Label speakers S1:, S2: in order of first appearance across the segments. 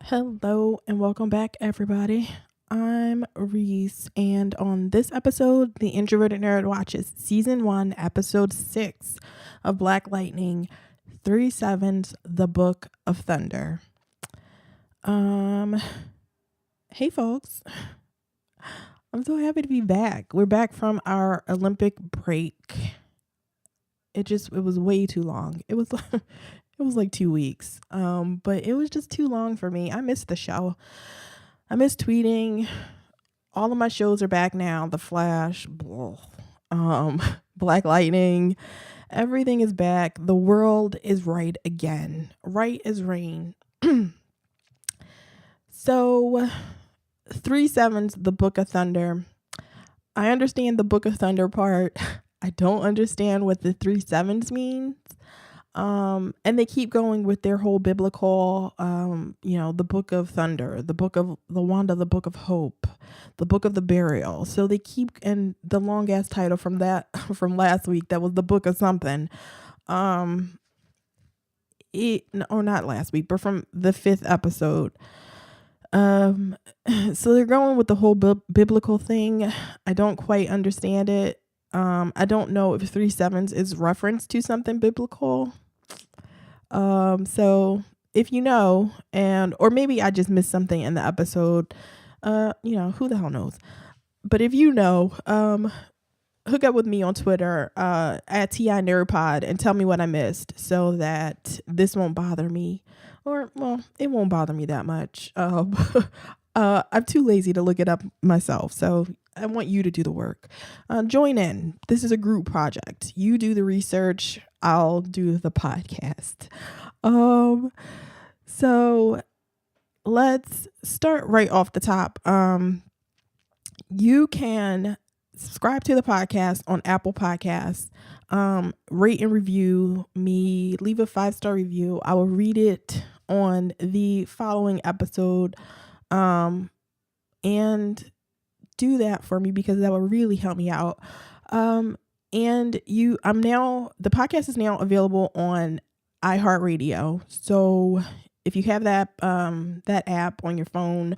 S1: Hello and welcome back, everybody. I'm Reese, and on this episode, The Introverted Nerd watches Season 1, Episode 6 of Black Lightning, 3/7's The Book of Thunder. Hey folks. I'm so happy to be back. We're back from our Olympic break. It was way too long. It was like 2 weeks. But it was just too long for me. I missed the show. I miss tweeting. All of my shows are back now. The Flash, Black Lightning, everything is back. The world is right again. Right as rain. So 3/7's The Book of Thunder. I understand the Book of Thunder part. I don't understand what the 3/7s means. And they keep going with their whole biblical, the Book of Thunder, the Book of the Wanda, the Book of Hope, the Book of the Burial. So they keep, and the long ass title from last week, that was the Book of something. Not last week, but from the 5th episode. So they're going with the whole biblical thing. I don't quite understand it. I don't know if 3/7s is reference to something biblical. So if you know, or maybe I just missed something in the episode, who the hell knows? But if you know, hook up with me on Twitter, at TheIntrovertedNerd and tell me what I missed so that this won't bother me, or, well, it won't bother me that much. I'm too lazy to look it up myself. So I want you to do the work. Join in. This is a group project. You do the research. I'll do the podcast. So let's start right off the top. You can subscribe to the podcast on Apple Podcasts. Rate and review me. Leave a 5-star review. I will read it on the following episode. And do that for me because that will really help me out. The podcast is now available on iHeartRadio. So if you have that app on your phone,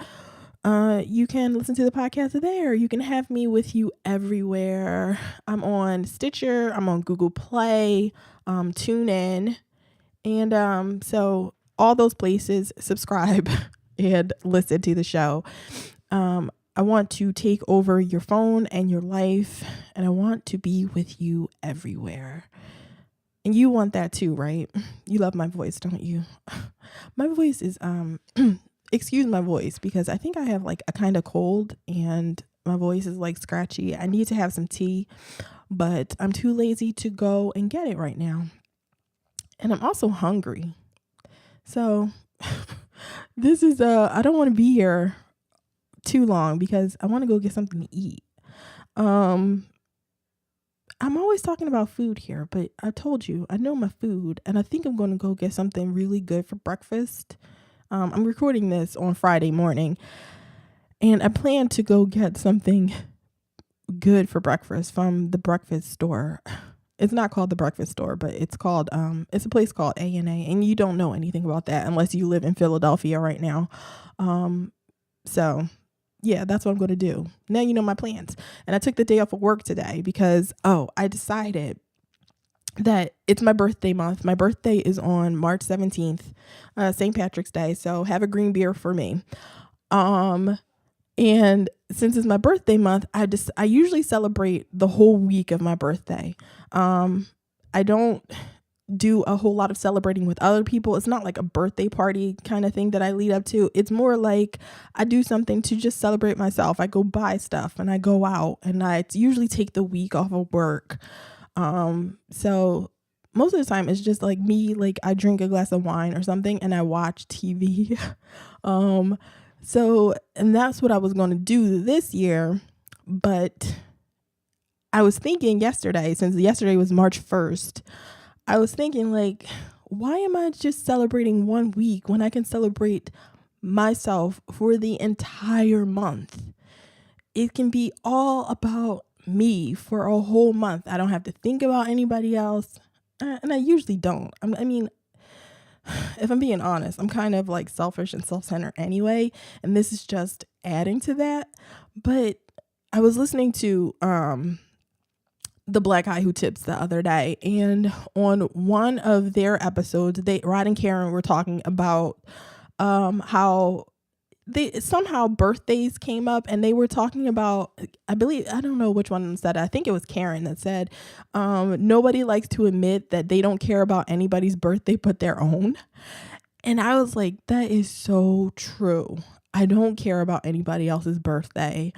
S1: you can listen to the podcast there. You can have me with you everywhere. I'm on Stitcher. I'm on Google Play, TuneIn, and so all those places, subscribe and listen to the show. I want to take over your phone and your life, and I want to be with you everywhere. And you want that too, right? You love my voice, don't you? My voice is, excuse my voice, because I think I have like a kind of cold and my voice is like scratchy. I need to have some tea, but I'm too lazy to go and get it right now. And I'm also hungry. So this is, I don't want to be here too long because I want to go get something to eat. I'm always talking about food here, but I told you I know my food, and I think I'm going to go get something really good for breakfast. I'm recording this on Friday morning, and I plan to go get something good for breakfast from the breakfast store. It's not called the breakfast store, but it's called it's a place called A&A, and you don't know anything about that unless you live in Philadelphia right now. So yeah, that's what I'm going to do. Now you know my plans. And I took the day off of work today because, I decided that it's my birthday month. My birthday is on March 17th, St. Patrick's Day. So have a green beer for me. And since it's my birthday month, I usually celebrate the whole week of my birthday. I don't do a whole lot of celebrating with other people. It's not like a birthday party kind of thing that I lead up to. It's more like I do something to just celebrate myself. I go buy stuff and I go out, and I usually take the week off of work. So most of the time it's just like me, like I drink a glass of wine or something and I watch TV. And that's what I was going to do this year. But I was thinking yesterday, since yesterday was March 1st, I was thinking, like, why am I just celebrating one week when I can celebrate myself for the entire month? It can be all about me for a whole month. I don't have to think about anybody else. And I usually don't. I mean, if I'm being honest, I'm kind of like selfish and self-centered anyway, and this is just adding to that. But I was listening to the Black Guy Who Tips the other day, and on one of their episodes, Rod and Karen were talking about how somehow birthdays came up, and they were talking about, I don't know which one said it. I think it was Karen that said nobody likes to admit that they don't care about anybody's birthday but their own. And I was like, that is so true. I don't care about anybody else's birthday.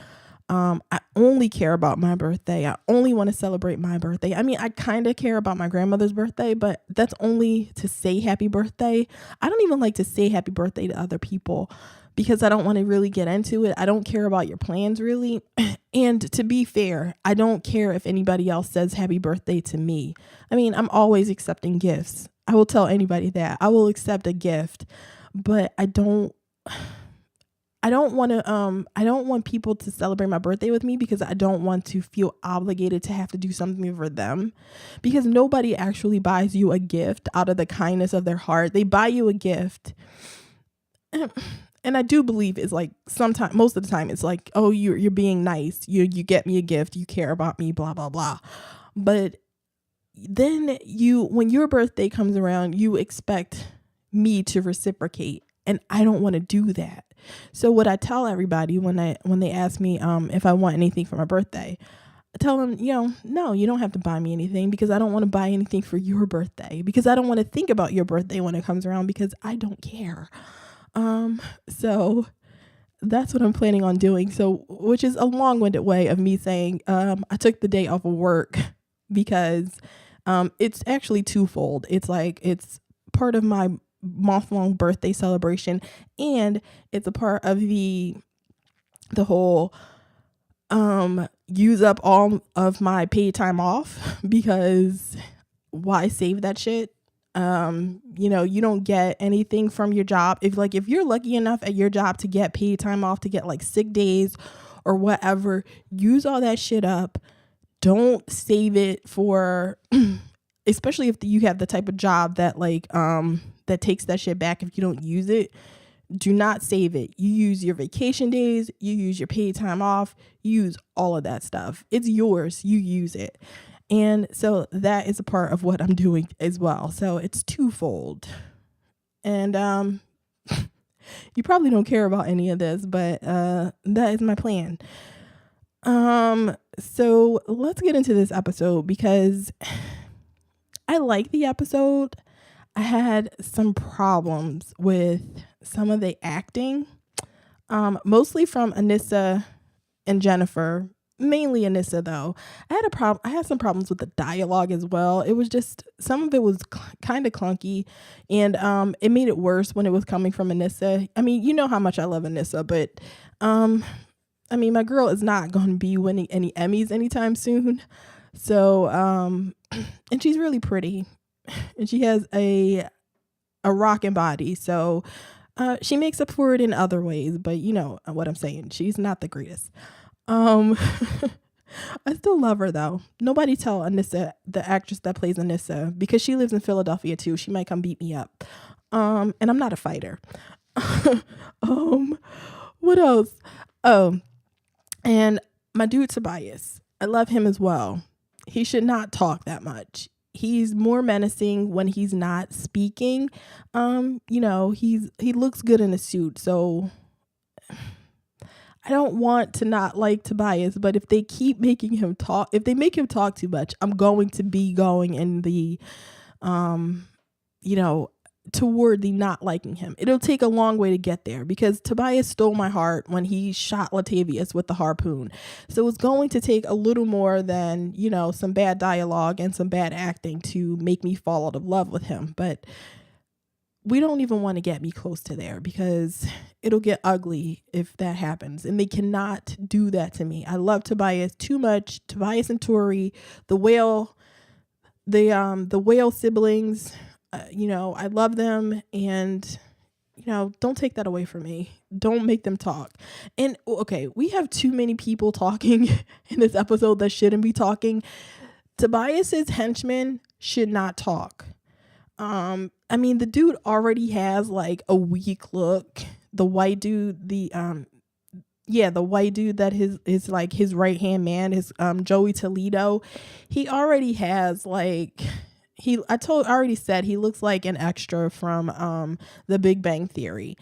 S1: I only care about my birthday. I only want to celebrate my birthday. I mean, I kind of care about my grandmother's birthday, but that's only to say happy birthday. I don't even like to say happy birthday to other people because I don't want to really get into it. I don't care about your plans really. And to be fair, I don't care if anybody else says happy birthday to me. I mean, I'm always accepting gifts. I will tell anybody that. I will accept a gift, but I don't want people to celebrate my birthday with me because I don't want to feel obligated to have to do something for them, because nobody actually buys you a gift out of the kindness of their heart. They buy you a gift. And I do believe it's like sometimes, most of the time it's like, oh, you're being nice. You get me a gift. You care about me, blah, blah, blah. But then when your birthday comes around, you expect me to reciprocate. And I don't want to do that. So what I tell everybody when they ask me if I want anything for my birthday, I tell them, no, you don't have to buy me anything, because I don't want to buy anything for your birthday, because I don't want to think about your birthday when it comes around, because I don't care. So that's what I'm planning on doing. So, which is a long-winded way of me saying I took the day off of work because it's actually twofold. It's like it's part of my month-long birthday celebration, and it's a part of the whole use up all of my paid time off, because why save that shit? You don't get anything from your job. If you're lucky enough at your job to get paid time off, to get like sick days or whatever, use all that shit up. Don't save it for especially if you have the type of job that that takes that shit back if you don't use it. Do not save it. You use your vacation days, you use your paid time off, you use all of that stuff. It's yours. You use it. And so that is a part of what I'm doing as well. So it's twofold. And you probably don't care about any of this, but that is my plan. So let's get into this episode, because I like the episode. I had some problems with some of the acting, mostly from Anissa and Jennifer. Mainly Anissa, though. I had some problems with the dialogue as well. It was just, some of it was kind of clunky, and it made it worse when it was coming from Anissa. I mean, you know how much I love Anissa, but I mean, my girl is not going to be winning any Emmys anytime soon. So, and she's really pretty, and she has a rockin' body. So, she makes up for it in other ways, but you know what I'm saying. She's not the greatest. I still love her though. Nobody tell Anissa, the actress that plays Anissa, because she lives in Philadelphia too. She might come beat me up. And I'm not a fighter. What else? Oh, and my dude Tobias. I love him as well. He should not talk that much. He's more menacing when he's not speaking. He looks good in a suit, so I don't want to not like Tobias, but if they keep making him talk, if they make him talk too much, I'm going to be going in the, toward the not liking him. It'll take a long way to get there, because Tobias stole my heart when he shot Latavius with the harpoon. So it's going to take a little more than, some bad dialogue and some bad acting to make me fall out of love with him. But we don't even want to get me close to there, because it'll get ugly if that happens. And they cannot do that to me. I love Tobias too much. Tobias and Tori, the whale siblings, I love them. And, don't take that away from me. Don't make them talk. And okay, we have too many people talking in this episode that shouldn't be talking. Tobias's henchmen should not talk. I mean, the dude already has like a weak look. The white dude, the white dude that his like his right hand man is Joey Toledo. He already has like I already said he looks like an extra from The Big Bang Theory.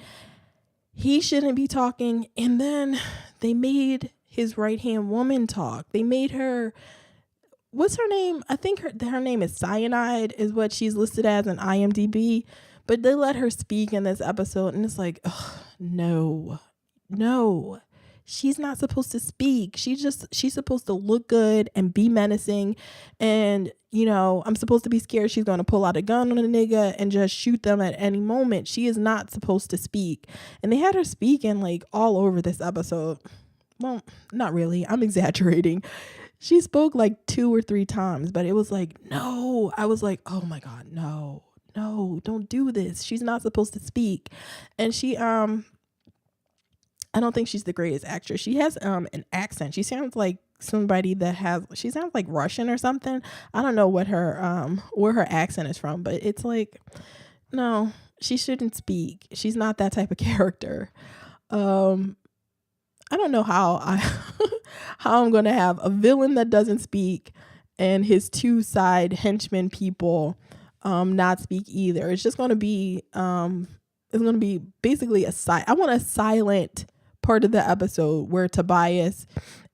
S1: He shouldn't be talking, and then they made his right hand woman talk. They made her, what's her name? I think her name is Cyanide is what she's listed as in IMDb, but they let her speak in this episode, and it's like, ugh, no. She's not supposed to speak. She's supposed to look good and be menacing. And, I'm supposed to be scared she's going to pull out a gun on a nigga and just shoot them at any moment. She is not supposed to speak. And they had her speaking like all over this episode. Well, not really. I'm exaggerating. She spoke like 2 or 3 times, but it was like, no. I was like, oh my God, no, don't do this. She's not supposed to speak. And she, I don't think she's the greatest actress. She has an accent. She sounds like somebody she sounds like Russian or something. I don't know what her where her accent is from, but it's like, no, she shouldn't speak. She's not that type of character. I don't know how how I'm going to have a villain that doesn't speak and his 2 side henchmen people not speak either. It's just going to be basically I want a silent part of the episode where Tobias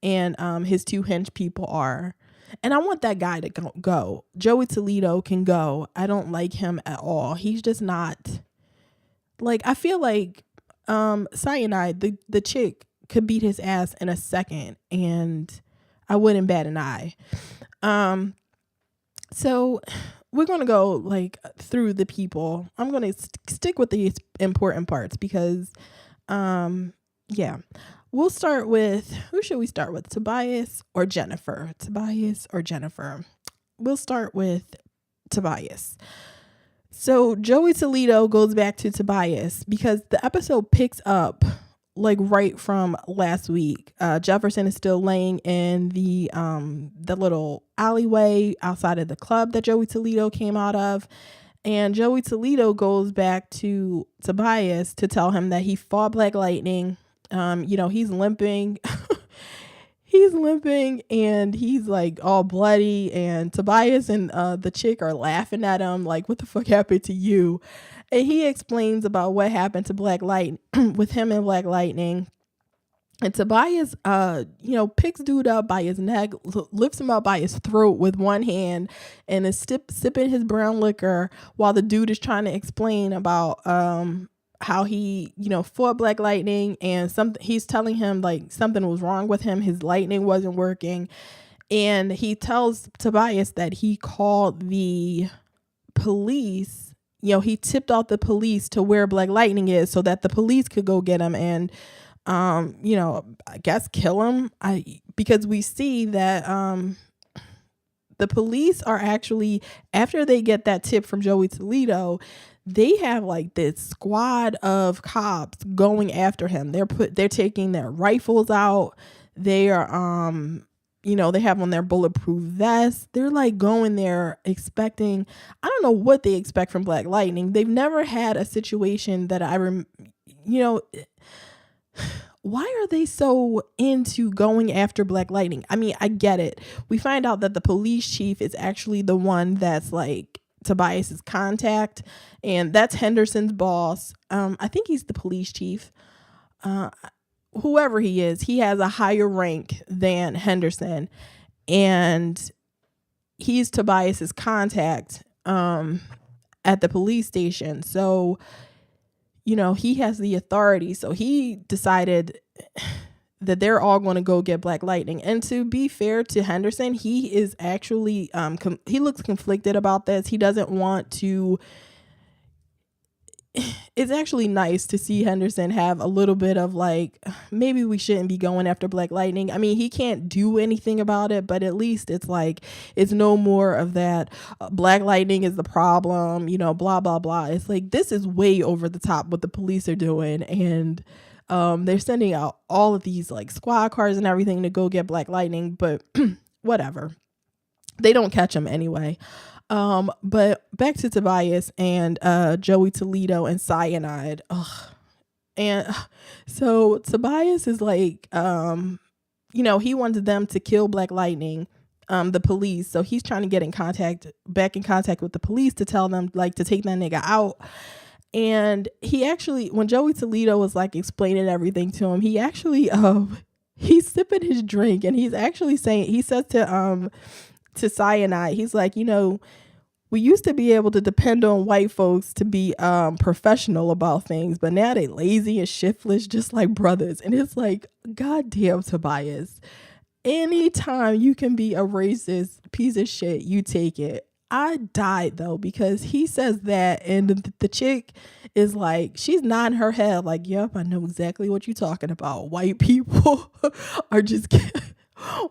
S1: and his 2 hench people are. And I want that guy to go. Joey Toledo can go. I don't like him at all. He's just not, like, I feel like Cyanide, the chick, could beat his ass in a second and I wouldn't bat an eye. So we're going to go like through the people. I'm going to stick with the important parts because we'll start with, who should we start with? Tobias or Jennifer? We'll start with Tobias. So Joey Toledo goes back to Tobias because the episode picks up like right from last week. Jefferson is still laying in the little alleyway outside of the club that Joey Toledo came out of. And Joey Toledo goes back to Tobias to tell him that he fought Black Lightning. He's limping. And he's like all bloody. And Tobias and the chick are laughing at him like, what the fuck happened to you? And he explains about what happened to Black Lightning with him and Black Lightning. And Tobias, picks dude up by his neck, lifts him up by his throat with one hand, and is sipping his brown liquor while the dude is trying to explain about how he, fought Black Lightning, and he's telling him like something was wrong with him. His lightning wasn't working. And he tells Tobias that he called the police. He tipped off the police to where Black Lightning is so that the police could go get him and I guess kill him. Because we see that the police are actually, after they get that tip from Joey Toledo, they have like this squad of cops going after him. They're taking their rifles out. They are they have on their bulletproof vests. They're like going there expecting, I don't know what they expect from Black Lightning. They've never had a situation that why are they so into going after Black Lightning? I mean, I get it. We find out that the police chief is actually the one that's like Tobias's contact, and that's Henderson's boss. I think he's the police chief. Whoever he is, he has a higher rank than Henderson, and he's Tobias's contact at the police station. So he has the authority. So he decided that they're all going to go get Black Lightning. And to be fair to Henderson, he is actually, he looks conflicted about this. He doesn't want to, it's actually nice to see Henderson have a little bit of like, maybe we shouldn't be going after Black Lightning. I mean, he can't do anything about it, but at least it's like, it's no more of that Black Lightning is the problem, blah, blah, blah. It's like, this is way over the top what the police are doing. And they're sending out all of these like squad cars and everything to go get Black Lightning, but whatever. They don't catch him anyway. But back to Tobias and Joey Toledo and Cyanide. Ugh. And so Tobias is like, he wanted them to kill Black Lightning, the police. So he's trying to get back in contact with the police to tell them like to take that nigga out. And he actually, when Joey Toledo was like explaining everything to him, he actually, he's sipping his drink and he's actually saying, he says to Cyanide, he's like, we used to be able to depend on white folks to be professional about things, but now they lazy and shiftless, just like brothers. And it's like, goddamn, Tobias, anytime you can be a racist piece of shit, you take it. I died though, because he says that and the chick is like, she's nodding her head like, yep, I know exactly what you're talking about. White people are just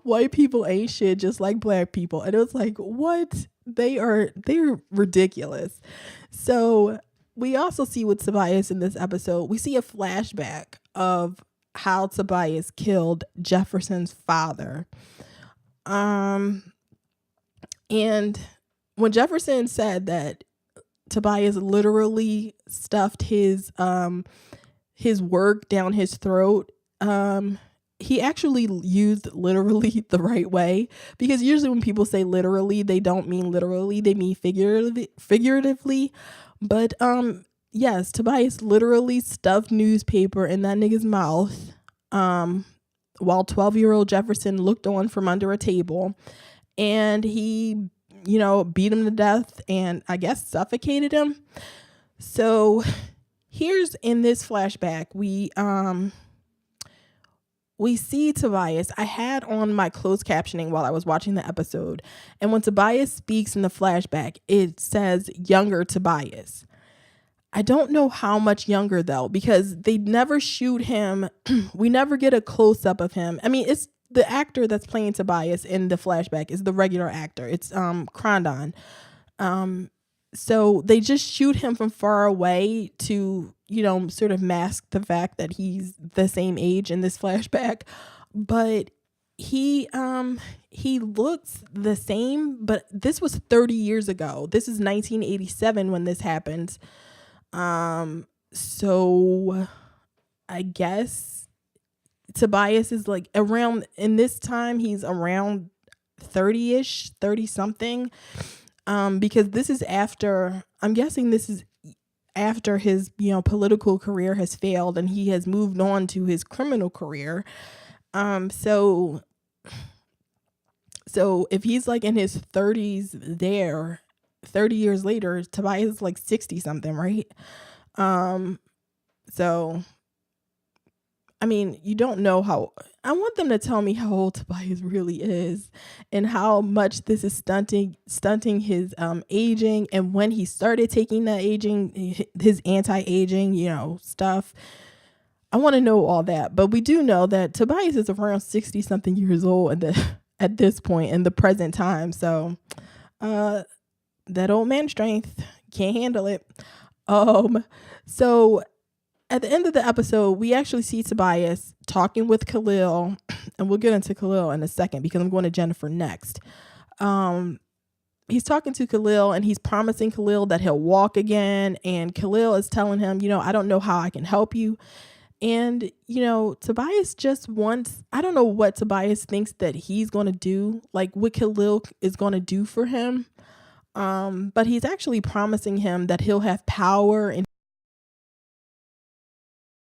S1: white people ain't shit, just like Black people. And it was like, what? They're ridiculous. So we also see with Tobias in this episode, we see a flashback of how Tobias killed Jefferson's father. And when Jefferson said that Tobias literally stuffed his work down his throat, he actually used literally the right way, because usually when people say literally, they don't mean literally, they mean figuratively. But yes, Tobias literally stuffed newspaper in that nigga's mouth while 12-year-old Jefferson looked on from under a table, and he beat him to death and I guess suffocated him. So here's in this flashback, we see Tobias. I had on my closed captioning while I was watching the episode. And when Tobias speaks in the flashback, it says younger Tobias. I don't know how much younger though, because they never shoot him. We never get a close up of him. I mean, it's the actor that's playing Tobias in the flashback is the regular actor. It's Crondon. So they just shoot him from far away to, sort of mask the fact that he's the same age in this flashback. But he looks the same, but this was 30 years ago. This is 1987 when this happened. So I guess Tobias is like around, in this time, he's around 30-ish, 30 something. Because this is after, I'm guessing this is after his, political career has failed and he has moved on to his criminal career. So if he's like in his 30s there, 30 years later, Tobias is like 60 something, right? So I mean, you don't know how. I want them to tell me how old Tobias really is and how much this is stunting his aging, and when he started taking that aging, his anti-aging, stuff. I want to know all that. But we do know that Tobias is around 60 something years old at this point in the present time. So that old man strength can't handle it. So at the end of the episode, we actually see Tobias talking with Khalil, and we'll get into Khalil in a second because I'm going to Jennifer next. He's talking to Khalil and he's promising Khalil that he'll walk again. And Khalil is telling him, I don't know how I can help you. And, Tobias just wants, I don't know what Tobias thinks that he's going to do, like what Khalil is going to do for him. But he's actually promising him that he'll have power and